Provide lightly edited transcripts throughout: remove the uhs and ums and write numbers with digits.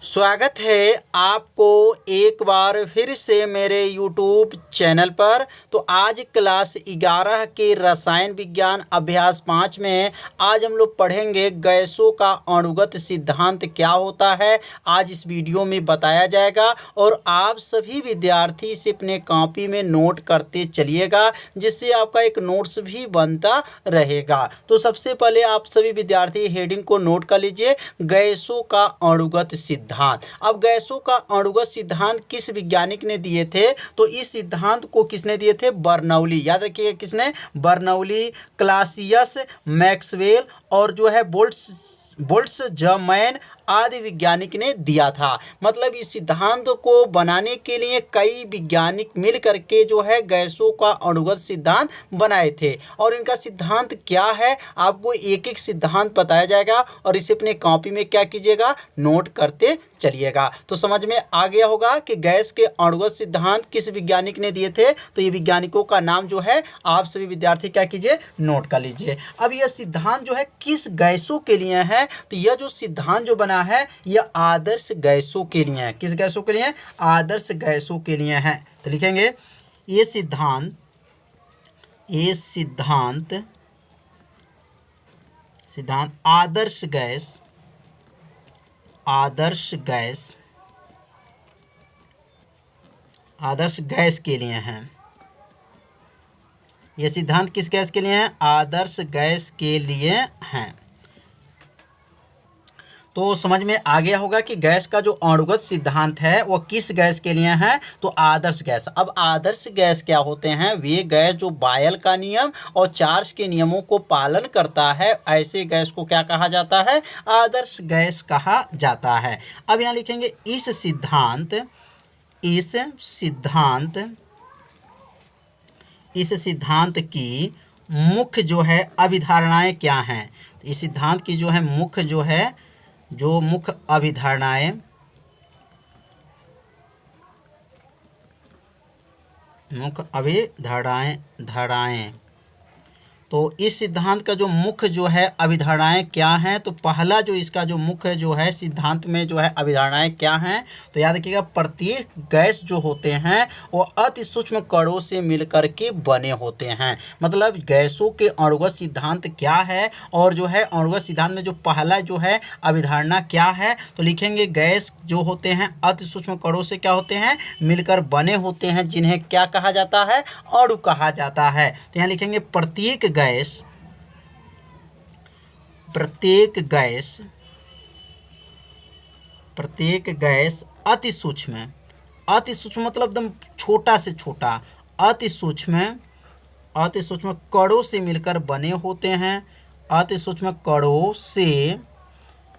स्वागत है आपको एक बार फिर से मेरे YouTube चैनल पर। तो आज क्लास 11 के रसायन विज्ञान अभ्यास 5 में आज हम लोग पढ़ेंगे गैसों का अणुगत सिद्धांत क्या होता है। आज इस वीडियो में बताया जाएगा और आप सभी विद्यार्थी इसे अपने कॉपी में नोट करते चलिएगा, जिससे आपका एक नोट्स भी बनता रहेगा। तो सबसे पहले आप सभी विद्यार्थी हेडिंग को नोट कर लीजिए, गैसों का अणुगत सिद्धांत। अब गैसों का अणुगत सिद्धांत किस वैज्ञानिक ने दिए थे? तो इस सिद्धांत को किसने दिए थे? बर्नौली। याद रखिएगा, किसने? बर्नौली, क्लासियस, मैक्सवेल और जो है बोल्ट्जमैन आदि वैज्ञानिक ने दिया था। मतलब इस सिद्धांत को बनाने के लिए कई वैज्ञानिक मिल करके जो है गैसों का अणुगत सिद्धांत बनाए थे। और इनका सिद्धांत क्या है, आपको एक एक सिद्धांत बताया जाएगा और इसे अपने कॉपी में क्या कीजिएगा, नोट करते चलिएगा। तो समझ में आ गया होगा कि गैस के अणुगत सिद्धांत किस वैज्ञानिक ने दिए थे। तो ये वैज्ञानिकों का नाम जो है आप सभी विद्यार्थी क्या कीजिए, नोट कर लीजिए। अब यह सिद्धांत जो है किस गैसों के लिए है? तो यह जो सिद्धांत जो बना है यह आदर्श गैसों के लिए है। किस गैसों के लिए? आदर्श गैसों के लिए है। तो लिखेंगे ये सिद्धांत आदर्श गैस के लिए है। यह सिद्धांत किस गैस के लिए है? आदर्श गैस के लिए है। तो समझ में आ गया होगा कि गैस का जो अणुगत सिद्धांत है वो किस गैस के लिए है? तो आदर्श गैस। अब आदर्श गैस क्या होते हैं? वे गैस जो बायल का नियम और चार्ज के नियमों को पालन करता है, ऐसे गैस को क्या कहा जाता है? आदर्श गैस कहा जाता है। अब यहाँ लिखेंगे इस सिद्धांत की मुख्य जो है अभिधारणाएं क्या हैं? तो इस सिद्धांत की जो है मुख्य अभिधारणाएं तो इस सिद्धांत का जो मुख्य जो है अभिधारणाएं क्या हैं? तो पहला जो इसका जो मुख्य जो है सिद्धांत में जो है अभिधारणाएं क्या हैं? तो याद रखिएगा, प्रत्येक गैस जो होते हैं वो अति सूक्ष्म कणों से मिलकर के बने होते हैं। मतलब गैसों के अणुगत सिद्धांत क्या है और जो है अणुगत सिद्धांत में जो पहला जो है अभिधारणा क्या है? तो लिखेंगे गैस जो होते हैं अति सूक्ष्म कणों से क्या होते हैं? मिलकर बने होते हैं, जिन्हें क्या कहा जाता है? अणु कहा जाता है। तो यहाँ लिखेंगे प्रत्येक गैस अति सूक्ष्म मतलब एकदम छोटा से छोटा, अति सूक्ष्म कणों से मिलकर बने होते हैं। अति सूक्ष्म कणों से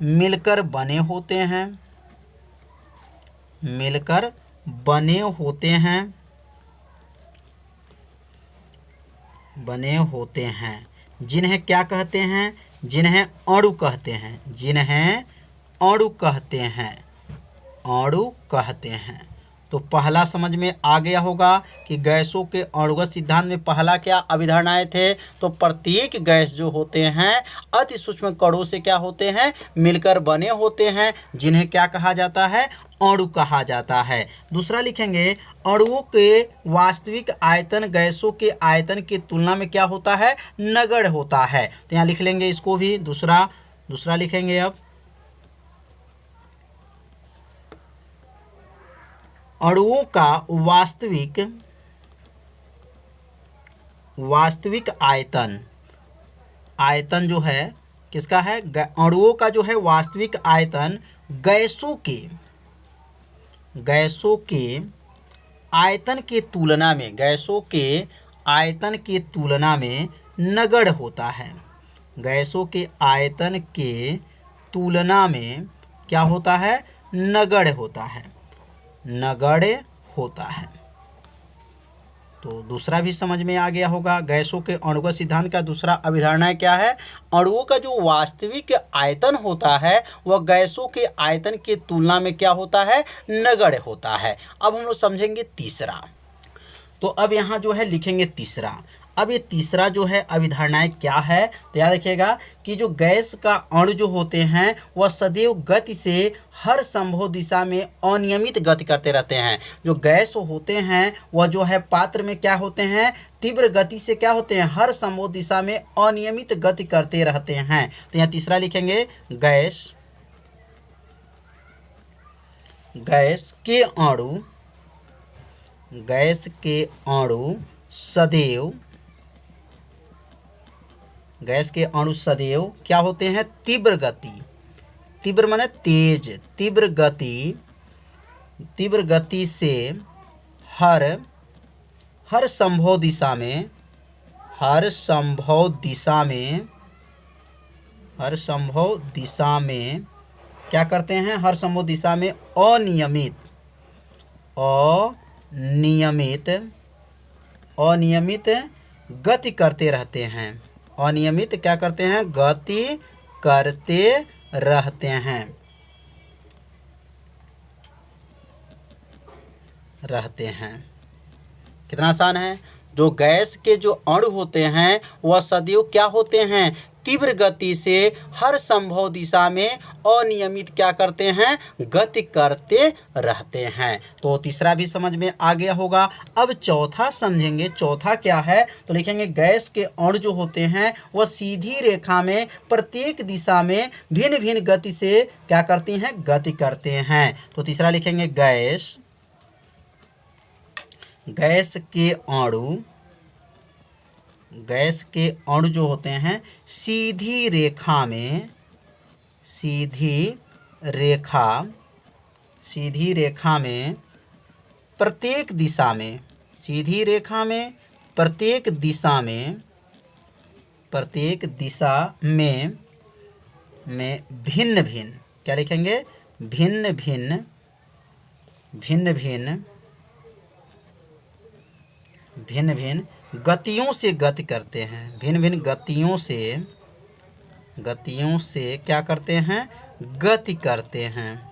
मिलकर बने होते हैं, जिन्हें क्या कहते हैं? जिन्हें अणु कहते हैं। तो पहला समझ में आ गया होगा कि गैसों के अणुगत सिद्धांत में पहला क्या अभिधारणाएं थे? तो प्रत्येक गैस जो होते हैं अति सूक्ष्म कणों से क्या होते हैं? मिलकर बने होते हैं, जिन्हें क्या कहा जाता है? अणु कहा जाता है। दूसरा लिखेंगे अणुओं के वास्तविक आयतन गैसों के आयतन की तुलना में क्या होता है? नगण्य होता है। तो यहाँ लिख लेंगे इसको भी। दूसरा लिखेंगे अब अणुओं का वास्तविक आयतन जो है किसका है? अणुओं का जो है वास्तविक आयतन गैसों के आयतन की तुलना में नगण्य होता है। गैसों के आयतन के तुलना में क्या होता है? नगण्य होता है। तो दूसरा भी समझ में आ गया होगा। गैसों के अणुगत सिद्धांत का दूसरा अभिधारणा क्या है? अणुओं का जो वास्तविक आयतन होता है वह गैसों के आयतन की तुलना में क्या होता है? नगण्य होता है। अब हम लोग समझेंगे तीसरा। तो अब यहाँ जो है लिखेंगे तीसरा। अब ये तीसरा जो है अभिधारणाएं क्या है, तो याद रखिएगा कि जो गैस का अणु जो होते हैं वह सदैव गति से हर संभव दिशा में अनियमित गति करते रहते हैं। जो गैस होते हैं वह जो है पात्र में क्या होते हैं, तीव्र गति से क्या होते हैं, हर संभव दिशा में अनियमित गति करते रहते हैं। तो यहाँ तीसरा लिखेंगे गैस के अणु सदैव क्या होते हैं, तीव्र गति, तीव्र माने तेज, तीव्र गति से हर संभव दिशा में क्या करते हैं, हर संभव दिशा में अनियमित गति करते रहते हैं। अनियमित क्या करते हैं, गति करते रहते हैं। कितना आसान है। जो गैस के जो अणु होते हैं वह सदैव क्या होते हैं, तीव्र गति से हर संभव दिशा में अनियमित क्या करते हैं, गति करते रहते हैं। तो तीसरा भी समझ में आ गया होगा। अब चौथा समझेंगे। चौथा क्या है, तो लिखेंगे गैस के अणु जो होते हैं वह सीधी रेखा में प्रत्येक दिशा में भिन्न भिन्न गति से क्या करती हैं, गति करते हैं। तो तीसरा लिखेंगे गैस के अणु जो होते हैं सीधी रेखा में प्रत्येक दिशा में भिन्न भिन्न क्या लिखेंगे, भिन्न भिन्न गतियों से गति करते हैं। भिन्न भिन्न गतियों से क्या करते हैं, गति करते हैं।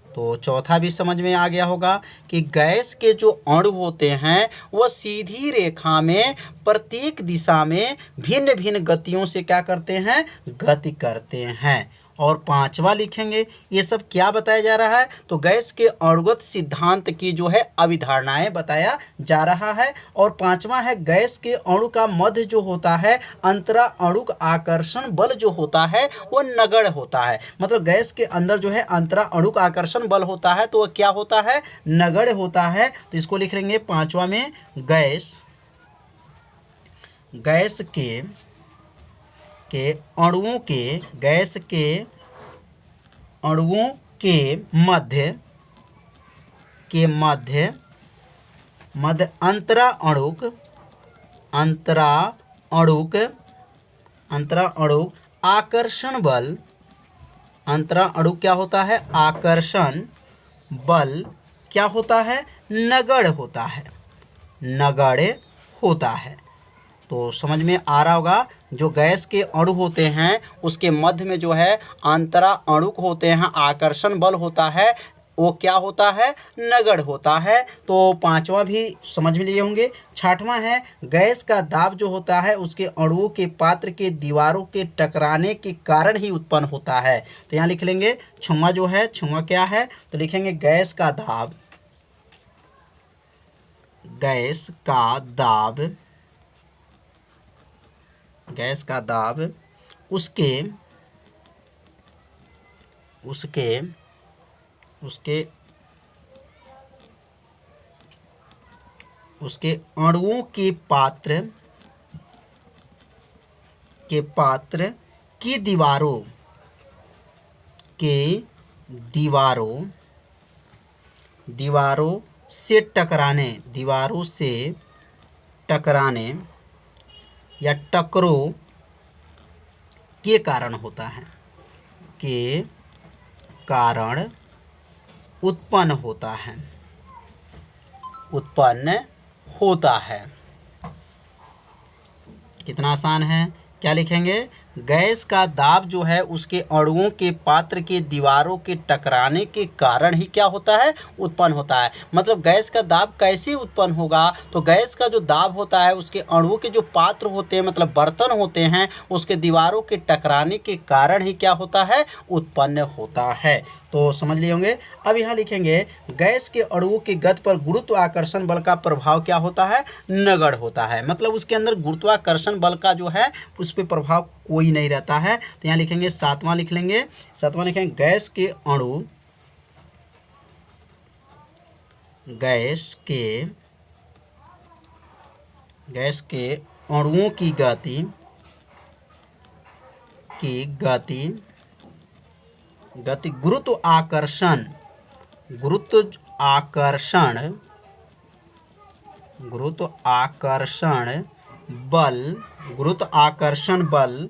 तो चौथा भी समझ में आ गया होगा कि गैस के जो अणु होते हैं वह सीधी रेखा में प्रत्येक दिशा में भिन्न भिन्न गतियों से क्या करते हैं, गति करते हैं। और पांचवा लिखेंगे, ये सब क्या बताया जा रहा है, तो गैस के अणुगत सिद्धांत की जो है अभिधारणाएं बताया जा रहा है। और पांचवा है गैस के अणु का मध्य जो होता है अंतरा अणुक आकर्षण बल जो होता है वो नगण्य होता है। मतलब गैस के अंदर जो है अंतरा अणुक आकर्षण बल होता है तो वह क्या होता है, नगण्य होता है। तो इसको लिख लेंगे पांचवा में गैस के अणुओं के मध्य अंतरा अणुक आकर्षण बल, अंतरा अणुक क्या होता है, आकर्षण बल क्या होता है, नगण्य होता है। तो समझ में आ रहा होगा, जो गैस के अणु होते हैं उसके मध्य में जो है अंतरा अणुक होते हैं, आकर्षण बल होता है, वो क्या होता है, नगण्य होता है। तो पांचवा भी समझ में लिए होंगे। छठवां है गैस का दाब जो होता है उसके अणुओं के पात्र के दीवारों के टकराने के कारण ही उत्पन्न होता है। तो यहाँ लिख लेंगे छठवां जो है, छठवां क्या है, तो लिखेंगे गैस का दाब उसके अणुओं के पात्र की दीवारों से टकराने या टकरो के कारण होता है, उत्पन्न होता है। कितना आसान है। क्या लिखेंगे, गैस का दाब जो है उसके अणुओं के पात्र के दीवारों के टकराने के कारण ही क्या होता है, उत्पन्न होता है। मतलब गैस का दाब कैसे उत्पन्न होगा, तो गैस का जो दाब होता है उसके अणुओं के जो पात्र होते हैं मतलब बर्तन होते हैं उसके दीवारों के टकराने के कारण ही क्या होता है, उत्पन्न होता है। तो समझ लिए होंगे। अब यहाँ लिखेंगे गैस के अणुओं की गति पर गुरुत्वाकर्षण बल का प्रभाव क्या होता है, नगण्य होता है। मतलब उसके अंदर गुरुत्वाकर्षण बल का जो है उस पर प्रभाव कोई नहीं रहता है। तो यहाँ लिखेंगे सातवां लिख लेंगे, सातवां लिखेंगे गैस के अणु, गैस के अणुओं की गति गुरुत्वाकर्षण बल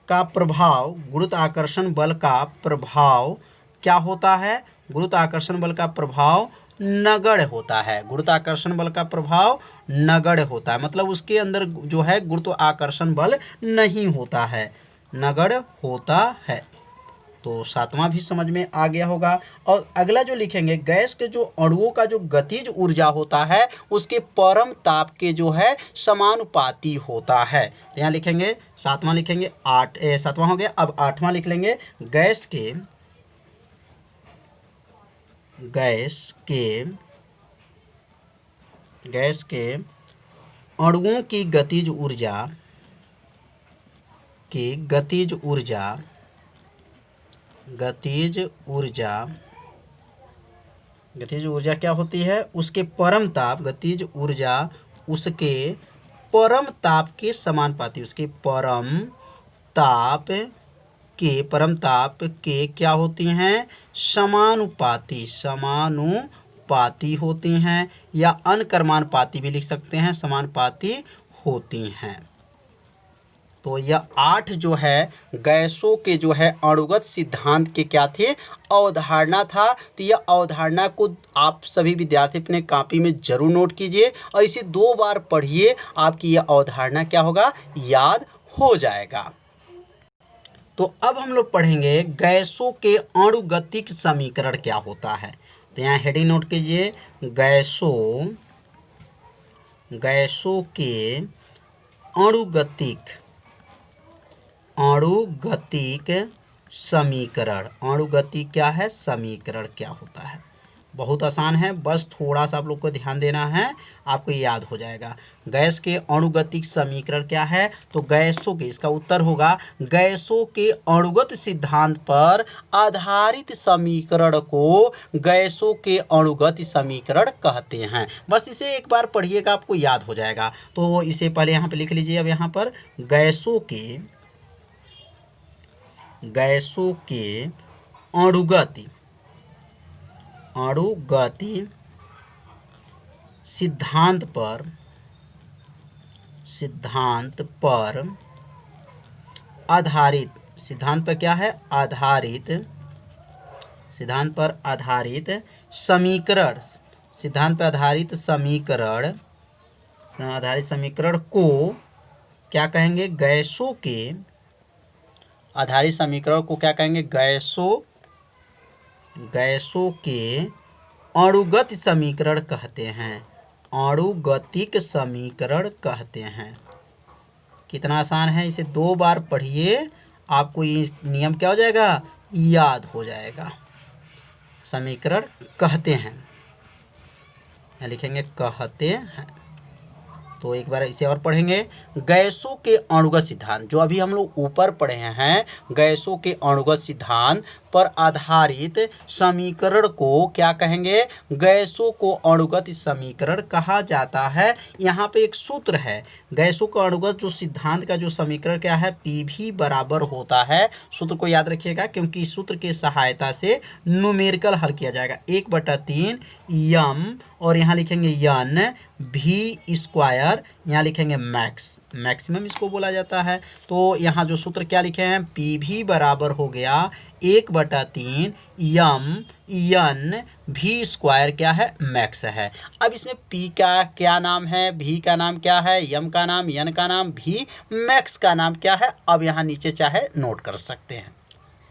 का प्रभाव, गुरुत्वाकर्षण बल का प्रभाव क्या होता है, गुरुत्वाकर्षण बल का प्रभाव नगण्य होता है। गुरुत्वाकर्षण बल का प्रभाव नगण्य होता है, मतलब उसके अंदर जो है गुरुत्वाकर्षण बल नहीं होता है, नगण्य होता है। तो सातवां भी समझ में आ गया होगा। और अगला जो लिखेंगे गैस के जो अणुओं का जो गतिज ऊर्जा होता है उसके परम ताप के जो है समानुपाती होता है। तो यहाँ लिखेंगे सातवां लिखेंगे सातवां हो गया। अब आठवां लिख लेंगे गैस के अणुओं की गतिज ऊर्जा क्या होती है, उसके परम ताप, गतिज ऊर्जा उसके परम ताप के समानुपाती, उसके परम ताप के क्या होती हैं, समानुपाती होती हैं, या अनकर्मानुपाती भी लिख सकते हैं, समानुपाती होती हैं। तो यह 8 जो है गैसों के जो है अणुगत सिद्धांत के क्या थे, अवधारणा था। तो यह अवधारणा को आप सभी विद्यार्थी अपने कॉपी में जरूर नोट कीजिए और इसे 2 बार पढ़िए, आपकी यह अवधारणा क्या होगा, याद हो जाएगा। तो अब हम लोग पढ़ेंगे गैसों के अणुगतिक समीकरण क्या होता है। तो यहाँ हेडिंग नोट कीजिए, गैसों के अणुगतिक समीकरण, अणुगतिक क्या है, समीकरण क्या होता है। बहुत आसान है, बस थोड़ा सा आप लोग को ध्यान देना है, आपको याद हो जाएगा। गैस के अणुगतिक समीकरण क्या है, तो गैसों के, इसका उत्तर होगा गैसों के अणुगत सिद्धांत पर आधारित समीकरण को गैसों के अणुगत समीकरण कहते हैं। बस इसे एक बार पढ़िएगा, आपको याद हो जाएगा। तो इसे पहले यहाँ पे लिख लीजिए। अब यहाँ पर गैसों के अणुगति सिद्धांत पर आधारित, सिद्धांत पर क्या है, सिद्धांत पर आधारित समीकरण को क्या कहेंगे, गैसों के आधारित समीकरण को क्या कहेंगे, गैसों के अणुगत समीकरण कहते हैं, अणुगतिक समीकरण कहते हैं। कितना आसान है, इसे 2 बार पढ़िए, आपको ये नियम क्या हो जाएगा, याद हो जाएगा। समीकरण कहते हैं, यहाँ लिखेंगे कहते हैं। तो एक बार इसे और पढ़ेंगे, गैसों के अणुगत सिद्धांत, जो अभी हम लोग ऊपर पढ़े हैं, गैसों के अणुगत सिद्धांत पर आधारित समीकरण को क्या कहेंगे, गैसों को अणुगत समीकरण कहा जाता है। यहाँ पे एक सूत्र है, गैसों का अणुगत जो सिद्धांत का जो समीकरण क्या है, PV बराबर होता है। सूत्र को याद रखिएगा, क्योंकि इस सूत्र की सहायता से न्यूमेरिकल हल किया जाएगा। 1/3 m और यहाँ लिखेंगे n V², यहाँ लिखेंगे मैक्स। मैक्सिमम इसको बोला जाता है। तो यहाँ जो सूत्र क्या लिखे हैं, पी भी बराबर हो गया 1/3 यम एन भी स्क्वायर क्या है, मैक्स है। अब इसमें पी का क्या नाम है, भी का नाम क्या है, यम का नाम, एन का नाम, भी मैक्स का नाम क्या है। अब यहाँ नीचे चाहे नोट कर सकते हैं।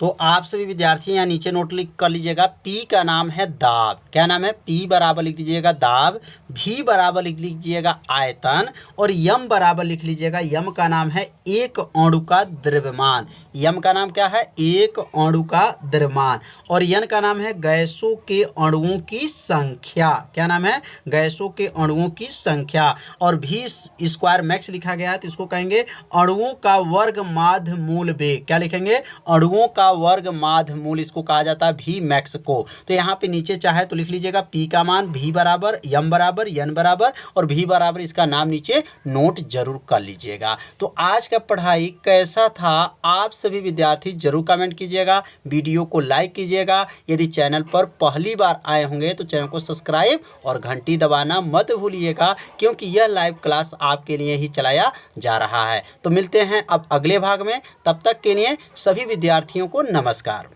तो आप सभी विद्यार्थी यहाँ नीचे नोट लिख कर लीजिएगा। पी का नाम है दाब, क्या नाम है, पी बराबर लिख दीजिएगा दाब, भी बराबर लिख लीजिएगा आयतन, और यम बराबर लिख लीजिएगा, यम का नाम है एक अणु का द्रव्यमान। यम का नाम क्या है, एक अणु का द्रव्यमान। और एन का नाम है गैसों के अणुओं की संख्या, क्या नाम है, गैसों के अणुओं की संख्या। और भी स्क्वायर मैक्स लिखा गया है तो इसको कहेंगे अणुओं का वर्ग माध्य मूल वेग, क्या लिखेंगे, अणुओं का वर्ग माध्य मूल, इसको कहा जाता है भी मैक्स को। तो यहाँ पे नीचे चाहे तो लिख लीजिएगा पी का मान भी बराबर, यम बराबर, एन बराबर और भी बराबर, इसका नाम नीचे नोट जरूर कर लीजिएगा। तो आज का पढ़ाई कैसा था, आप सभी विद्यार्थी जरूर कमेंट कीजिएगा, वीडियो को लाइक कीजिएगा। यदि चैनल पर पहली बार आए होंगे तो चैनल को सब्सक्राइब और घंटी दबाना मत भूलिएगा, क्योंकि यह लाइव क्लास आपके लिए ही चलाया जा रहा है। तो मिलते हैं अब अगले भाग में, तब तक के लिए सभी विद्यार्थियों को नमस्कार।